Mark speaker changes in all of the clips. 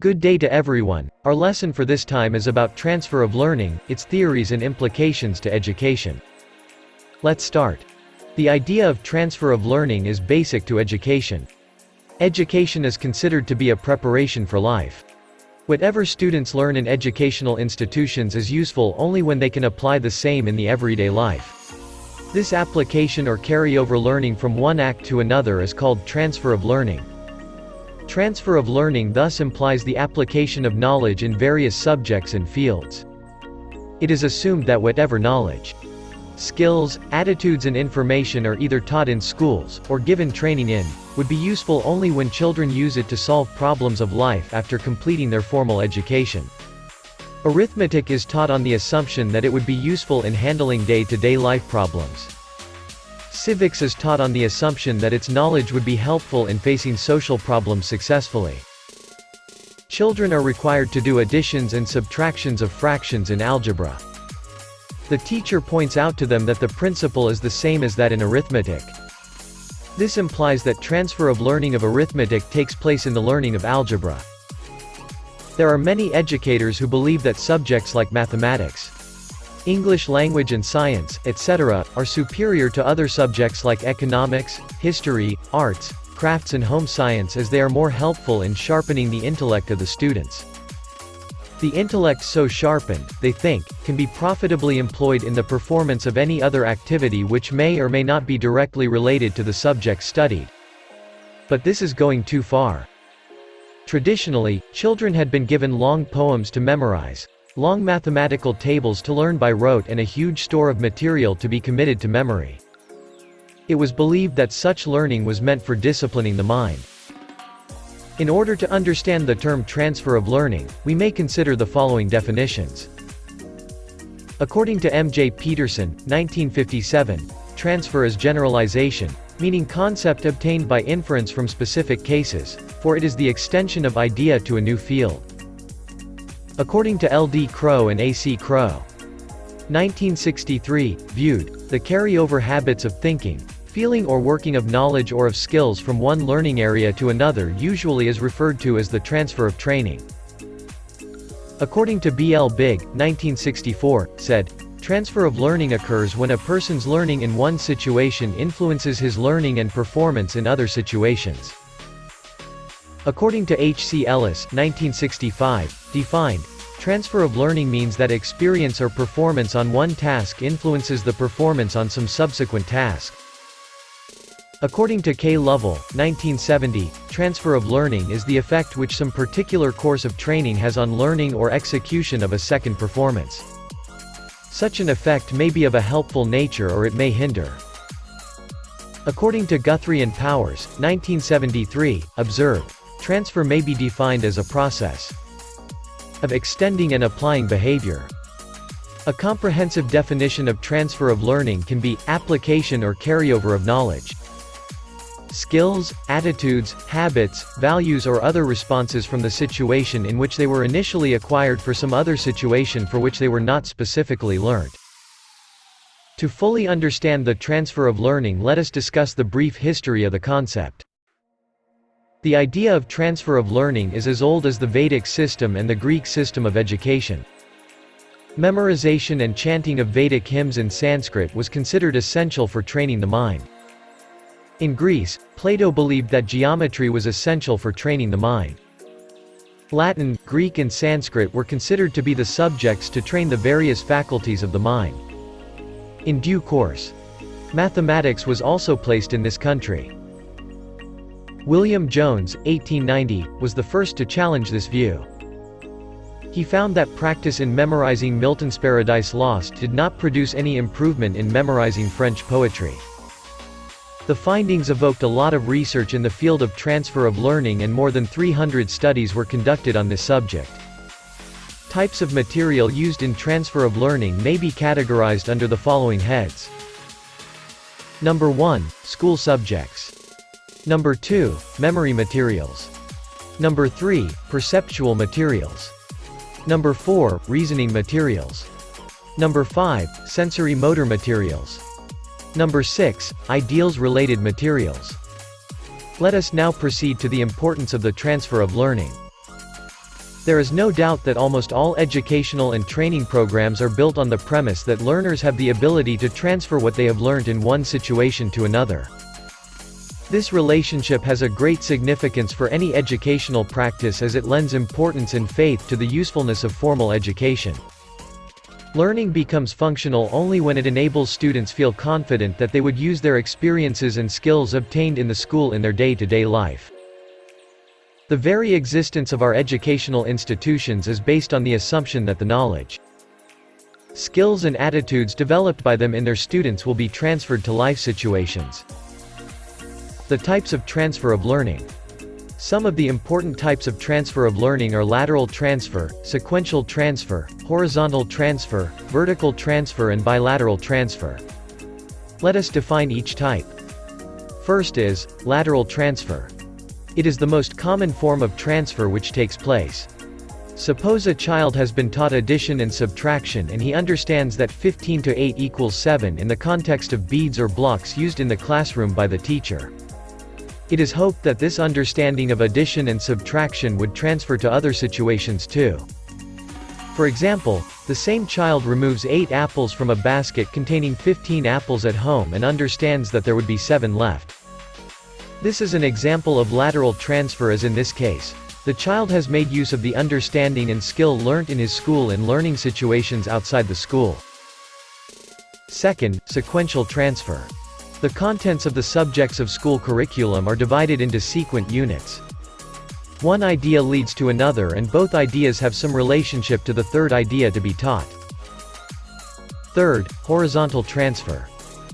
Speaker 1: Good day to everyone. Our lesson for this time is about transfer of learning, its theories and implications to education. Let's start. The idea of transfer of learning is basic to education. Education is considered to be a preparation for life. Whatever students learn in educational institutions is useful only when they can apply the same in the everyday life. This application or carryover learning from one act to another is called transfer of learning. Transfer of learning thus implies the application of knowledge in various subjects and fields. It is assumed that whatever knowledge, skills, attitudes and information are either taught in schools, or given training in, would be useful only when children use it to solve problems of life after completing their formal education. Arithmetic is taught on the assumption that it would be useful in handling day-to-day life problems. Civics is taught on the assumption that its knowledge would be helpful in facing social problems successfully. Children are required to do additions and subtractions of fractions in algebra. The teacher points out to them that the principle is the same as that in arithmetic. This implies that transfer of learning of arithmetic takes place in the learning of algebra. There are many educators who believe that subjects like mathematics, English language and science, etc., are superior to other subjects like economics, history, arts, crafts and home science as they are more helpful in sharpening the intellect of the students. The intellect so sharpened, they think, can be profitably employed in the performance of any other activity which may or may not be directly related to the subject studied. But this is going too far. Traditionally, children had been given long poems to memorize, long mathematical tables to learn by rote and a huge store of material to be committed to memory. It was believed that such learning was meant for disciplining the mind. In order to understand the term transfer of learning, we may consider the following definitions. According to M.J. Peterson, 1957, transfer is generalization, meaning concept obtained by inference from specific cases, for it is the extension of idea to a new field. According to L.D. Crow and A.C. Crow, 1963, viewed, the carryover habits of thinking, feeling or working of knowledge or of skills from one learning area to another usually is referred to as the transfer of training. According to B. L. Big, 1964, said, transfer of learning occurs when a person's learning in one situation influences his learning and performance in other situations. According to H. C. Ellis, 1965, defined, transfer of learning means that experience or performance on one task influences the performance on some subsequent task. According to K. Lovell, 1970, transfer of learning is the effect which some particular course of training has on learning or execution of a second performance. Such an effect may be of a helpful nature or it may hinder. According to Guthrie and Powers, 1973, observed, transfer may be defined as a process of extending and applying behavior. A comprehensive definition of transfer of learning can be application or carryover of knowledge, skills, attitudes, habits, values or other responses from the situation in which they were initially acquired for some other situation for which they were not specifically learned. To fully understand the transfer of learning, let us discuss the brief history of the concept. The idea of transfer of learning is as old as the Vedic system and the Greek system of education. Memorization and chanting of Vedic hymns in Sanskrit was considered essential for training the mind. In Greece, Plato believed that geometry was essential for training the mind. Latin, Greek and Sanskrit were considered to be the subjects to train the various faculties of the mind. In due course, mathematics was also placed in this country. William Jones, 1890, was the first to challenge this view. He found that practice in memorizing Milton's Paradise Lost did not produce any improvement in memorizing French poetry. The findings evoked a lot of research in the field of transfer of learning and more than 300 studies were conducted on this subject. Types of material used in transfer of learning may be categorized under the following heads. Number 1, school subjects. Number 2, memory materials. Number 3, perceptual materials. Number 4, reasoning materials. Number 5, sensory motor materials. Number 6, ideals-related materials. Let us now proceed to the importance of the transfer of learning. There is no doubt that almost all educational and training programs are built on the premise that learners have the ability to transfer what they have learned in one situation to another. This relationship has a great significance for any educational practice as it lends importance and faith to the usefulness of formal education. Learning becomes functional only when it enables students feel confident that they would use their experiences and skills obtained in the school in their day-to-day life. The very existence of our educational institutions is based on the assumption that the knowledge, skills and attitudes developed by them in their students will be transferred to life situations. The types of transfer of learning. Some of the important types of transfer of learning are lateral transfer, sequential transfer, horizontal transfer, vertical transfer and bilateral transfer. Let us define each type. First is lateral transfer. It is the most common form of transfer which takes place. Suppose a child has been taught addition and subtraction and he understands that 15 to 8 equals 7 in the context of beads or blocks used in the classroom by the teacher. It is hoped that this understanding of addition and subtraction would transfer to other situations too. For example, the same child removes 8 apples from a basket containing 15 apples at home and understands that there would be 7 left. This is an example of lateral transfer as in this case, the child has made use of the understanding and skill learnt in his school in learning situations outside the school. Second, sequential transfer. The contents of the subjects of school curriculum are divided into sequent units. One idea leads to another and both ideas have some relationship to the third idea to be taught. Third, horizontal transfer.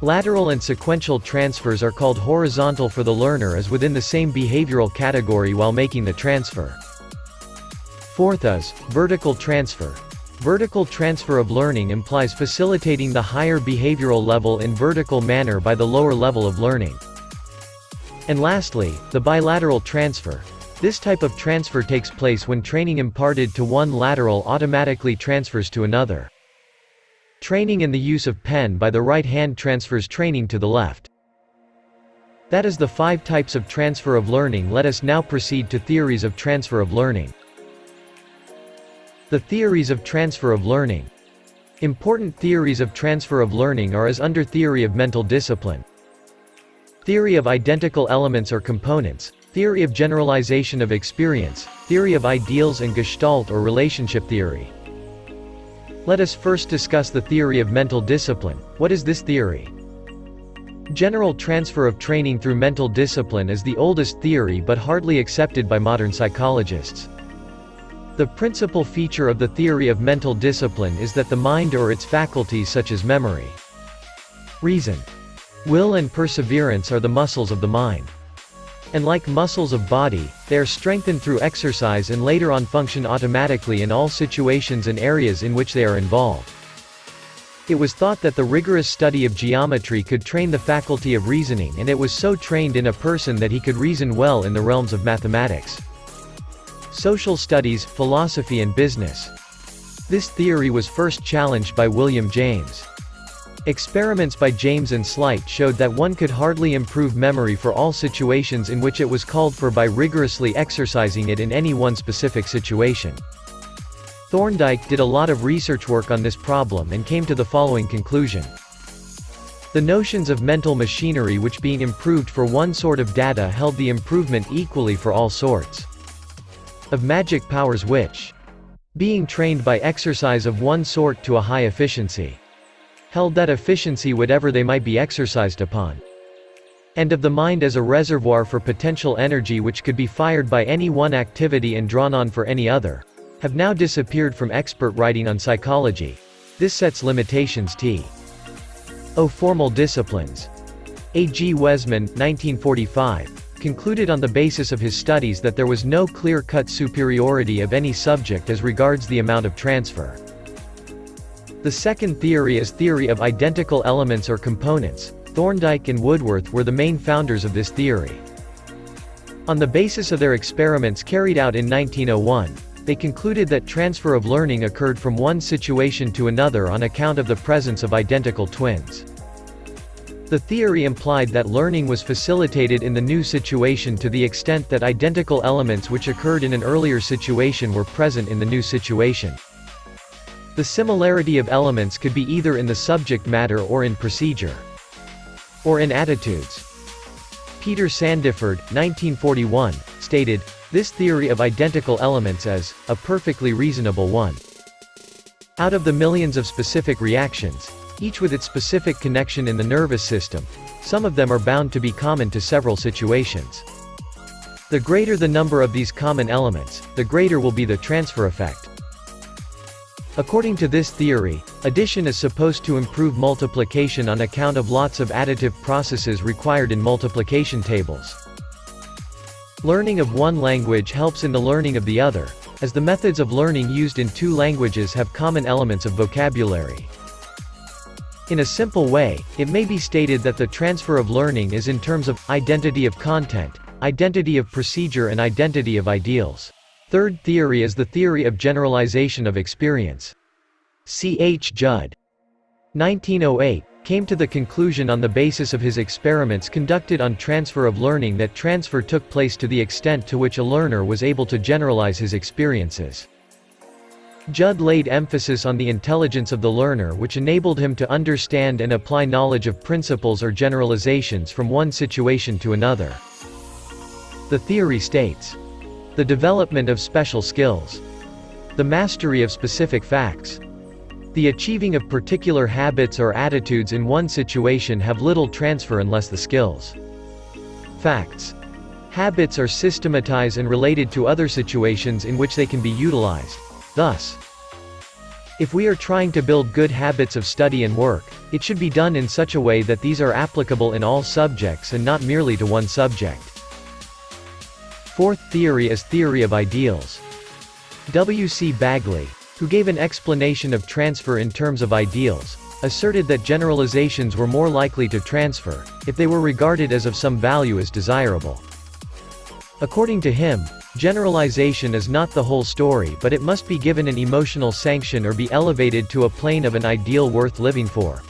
Speaker 1: Lateral and sequential transfers are called horizontal for the learner as within the same behavioral category while making the transfer. Fourth is vertical transfer. Vertical transfer of learning implies facilitating the higher behavioral level in vertical manner by the lower level of learning. And lastly, the bilateral transfer. This type of transfer takes place when training imparted to one lateral automatically transfers to another. Training in the use of pen by the right hand transfers training to the left. That is the 5 types of transfer of learning. Let us now proceed to theories of transfer of learning. The theories of transfer of learning. Important theories of transfer of learning are as under theory of mental discipline, theory of identical elements or components, theory of generalization of experience, theory of ideals and Gestalt or relationship theory. Let us first discuss the theory of mental discipline. What is this theory? General transfer of training through mental discipline is the oldest theory but hardly accepted by modern psychologists. The principal feature of the theory of mental discipline is that the mind or its faculties such as memory, reason, will and perseverance are the muscles of the mind. And like muscles of body, they are strengthened through exercise and later on function automatically in all situations and areas in which they are involved. It was thought that the rigorous study of geometry could train the faculty of reasoning, and it was so trained in a person that he could reason well in the realms of mathematics, social studies, philosophy and business. This theory was first challenged by William James. Experiments by James and Slight showed that one could hardly improve memory for all situations in which it was called for by rigorously exercising it in any one specific situation. Thorndike did a lot of research work on this problem and came to the following conclusion. The notions of mental machinery which being improved for one sort of data held the improvement equally for all sorts of magic powers which, being trained by exercise of one sort to a high efficiency, held that efficiency whatever they might be exercised upon. And of the mind as a reservoir for potential energy which could be fired by any one activity and drawn on for any other, have now disappeared from expert writing on psychology. This sets limitations to formal disciplines. A. G. Wesman, 1945, concluded on the basis of his studies that there was no clear-cut superiority of any subject as regards the amount of transfer. The second theory is theory of identical elements or components. Thorndike and Woodworth were the main founders of this theory. On the basis of their experiments carried out in 1901, they concluded that transfer of learning occurred from one situation to another on account of the presence of identical twins. The theory implied that learning was facilitated in the new situation to the extent that identical elements which occurred in an earlier situation were present in the new situation. The similarity of elements could be either in the subject matter or in procedure, or in attitudes. Peter Sandiford, 1941, stated, "This theory of identical elements is a perfectly reasonable one. Out of the millions of specific reactions, each with its specific connection in the nervous system, some of them are bound to be common to several situations. The greater the number of these common elements, the greater will be the transfer effect." According to this theory, addition is supposed to improve multiplication on account of lots of additive processes required in multiplication tables. Learning of one language helps in the learning of the other, as the methods of learning used in two languages have common elements of vocabulary. In a simple way, it may be stated that the transfer of learning is in terms of identity of content, identity of procedure and identity of ideals. Third theory is the theory of generalization of experience. C.H. Judd, 1908, came to the conclusion on the basis of his experiments conducted on transfer of learning that transfer took place to the extent to which a learner was able to generalize his experiences. Judd laid emphasis on the intelligence of the learner, which enabled him to understand and apply knowledge of principles or generalizations from one situation to another. The theory states, the development of special skills, the mastery of specific facts, the achieving of particular habits or attitudes in one situation have little transfer unless the skills, facts, habits are systematized and related to other situations in which they can be utilized. Thus, if we are trying to build good habits of study and work, it should be done in such a way that these are applicable in all subjects and not merely to one subject. Fourth theory is theory of ideals. W. C. Bagley, who gave an explanation of transfer in terms of ideals, asserted that generalizations were more likely to transfer, if they were regarded as of some value as desirable. According to him, generalization is not the whole story, but it must be given an emotional sanction or be elevated to a plane of an ideal worth living for.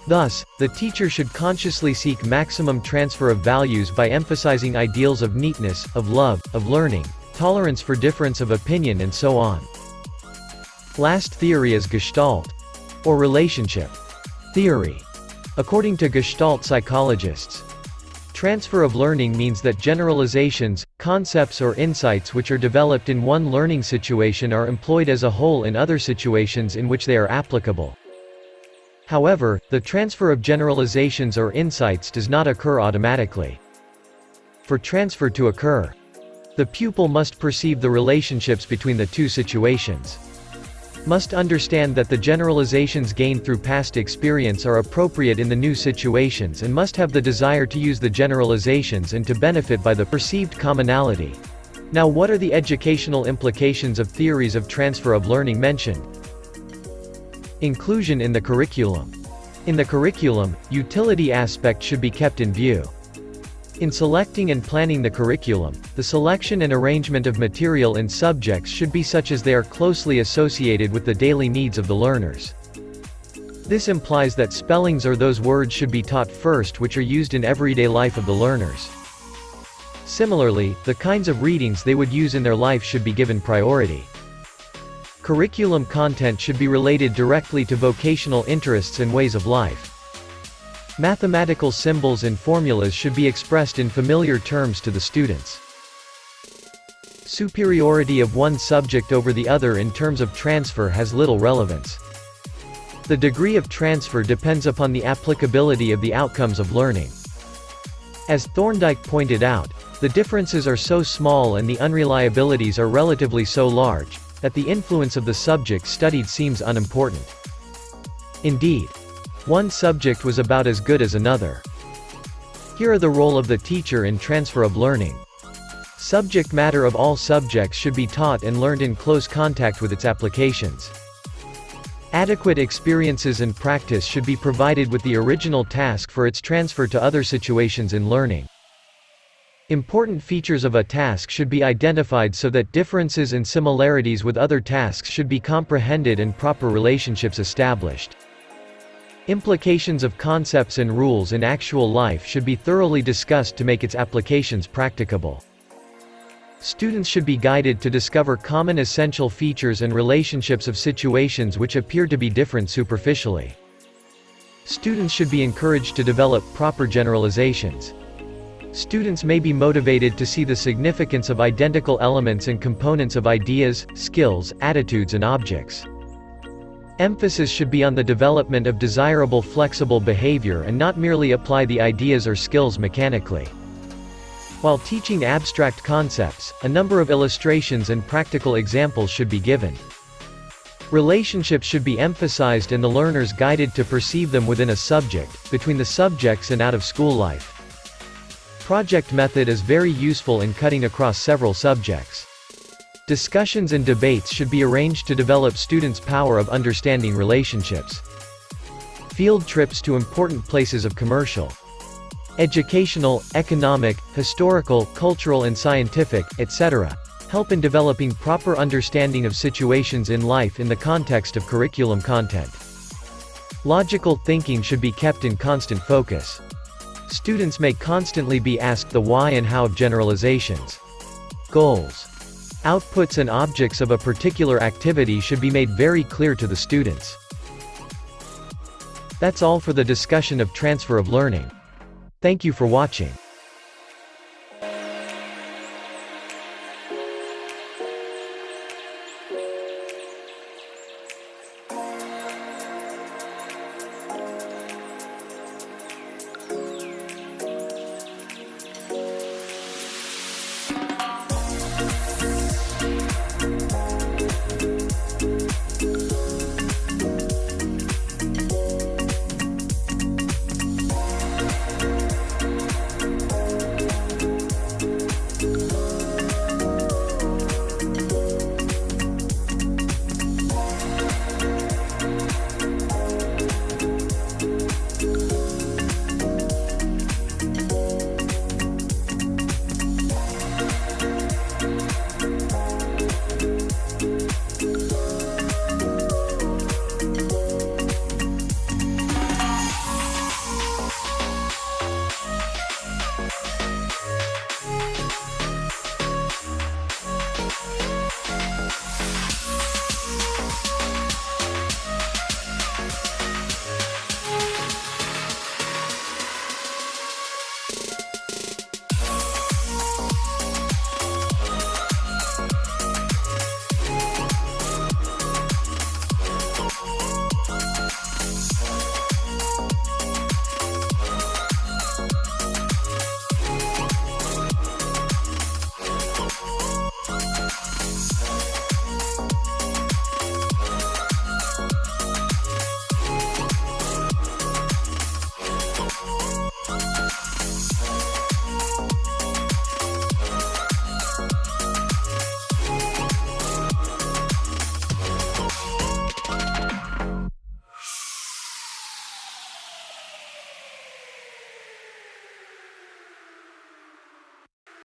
Speaker 1: Thus, the teacher should consciously seek maximum transfer of values by emphasizing ideals of neatness, of love, of learning, tolerance for difference of opinion and so on. Last theory is Gestalt, or relationship theory. According to Gestalt psychologists, transfer of learning means that generalizations, concepts or insights which are developed in one learning situation are employed as a whole in other situations in which they are applicable. However, the transfer of generalizations or insights does not occur automatically. For transfer to occur, the pupil must perceive the relationships between the two situations, must understand that the generalizations gained through past experience are appropriate in the new situations and must have the desire to use the generalizations and to benefit by the perceived commonality. Now, what are the educational implications of theories of transfer of learning mentioned? Inclusion in the curriculum. In the curriculum, utility aspect should be kept in view. In selecting and planning the curriculum, the selection and arrangement of material and subjects should be such as they are closely associated with the daily needs of the learners. This implies that spellings or those words should be taught first which are used in everyday life of the learners. Similarly, the kinds of readings they would use in their life should be given priority. Curriculum content should be related directly to vocational interests and ways of life. Mathematical symbols and formulas should be expressed in familiar terms to the students. Superiority of one subject over the other in terms of transfer has little relevance. The degree of transfer depends upon the applicability of the outcomes of learning. As Thorndike pointed out, the differences are so small and the unreliabilities are relatively so large, that the influence of the subject studied seems unimportant. Indeed, one subject was about as good as another. Here are the role of the teacher in transfer of learning. Subject matter of all subjects should be taught and learned in close contact with its applications. Adequate experiences and practice should be provided with the original task for its transfer to other situations in learning. Important features of a task should be identified so that differences and similarities with other tasks should be comprehended and proper relationships established. Implications of concepts and rules in actual life should be thoroughly discussed to make its applications practicable. Students should be guided to discover common essential features and relationships of situations which appear to be different superficially. Students should be encouraged to develop proper generalizations. Students may be motivated to see the significance of identical elements and components of ideas, skills, attitudes and objects. Emphasis should be on the development of desirable flexible behavior and not merely apply the ideas or skills mechanically. While teaching abstract concepts, a number of illustrations and practical examples should be given. Relationships should be emphasized and the learners guided to perceive them within a subject, between the subjects and out of school life. Project method is very useful in cutting across several subjects. Discussions and debates should be arranged to develop students' power of understanding relationships. Field trips to important places of commercial, educational, economic, historical, cultural and scientific, etc., help in developing proper understanding of situations in life in the context of curriculum content. Logical thinking should be kept in constant focus. Students may constantly be asked the why and how of generalizations. Goals. Outputs and objects of a particular activity should be made very clear to the students. That's all for the discussion of transfer of learning. Thank you for watching.